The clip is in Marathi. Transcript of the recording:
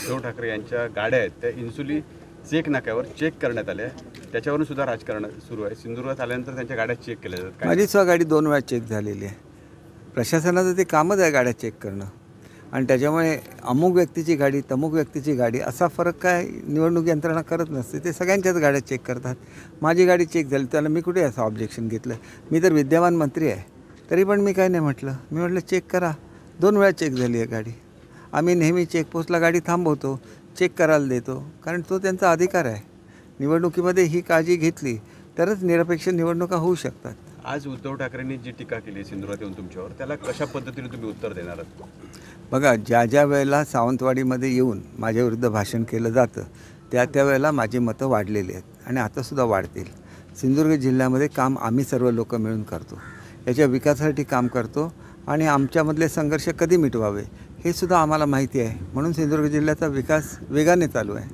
उद्धव ठाकरे यांच्या गाड्या आहेत त्या इन्सुली चेक नाक्यावर चेक करण्यात आल्या, त्याच्यावरून सुद्धा राजकारण सुरू आहे. सिंधुदुर्गात आल्यानंतर त्यांच्या गाड्या चेक केल्या जातात. माझी स्वतः गाडी 2 वेळा चेक झालेली आहे. प्रशासनाचं ते कामच आहे गाड्या चेक करणं, आणि त्याच्यामुळे अमुक व्यक्तीची गाडी तमुक व्यक्तीची गाडी असा फरक काय निवडणूक यंत्रणा करत नसते. ते सगळ्यांच्याच गाड्या चेक करतात. माझी गाडी चेक झाली, त्याला मी कुठे असं ऑब्जेक्शन घेतलं? मी तर विद्यमान मंत्री आहे, तरी पण मी काय नाही म्हटलं. मी म्हटलं चेक करा. 2 वेळा चेक झाली आहे गाडी. आम्ही नेहमी चेकपोस्टला गाडी थांबवतो, चेक करायला देतो, कारण तो त्यांचा अधिकार आहे. निवडणुकीमध्ये ही काळजी घेतली तरच निरपेक्ष निवडणुका होऊ शकतात. आज उद्धव ठाकरेंनी जी टीका केली सिंधुदुर्गात येऊन तुमच्यावर, त्याला कशा पद्धतीने तुम्ही उत्तर देणार आहात? बघा, ज्या वेळेला सावंतवाडीमध्ये येऊन माझ्याविरुद्ध भाषण केलं जातं त्या वेळेला माझी मतं वाढलेली आहेत आणि आतासुद्धा वाढतील. सिंधुदुर्ग जिल्ह्यामध्ये काम आम्ही सर्व लोक मिळून करतो, याच्या विकासासाठी काम करतो, आणि आमच्यामधले संघर्ष कधी मिटवावे हे सुद्धा आम्हाला माहिती आहे. म्हणून सिंधुदुर्ग जिल्ह्याचा विकास वेगाने चालू आहे.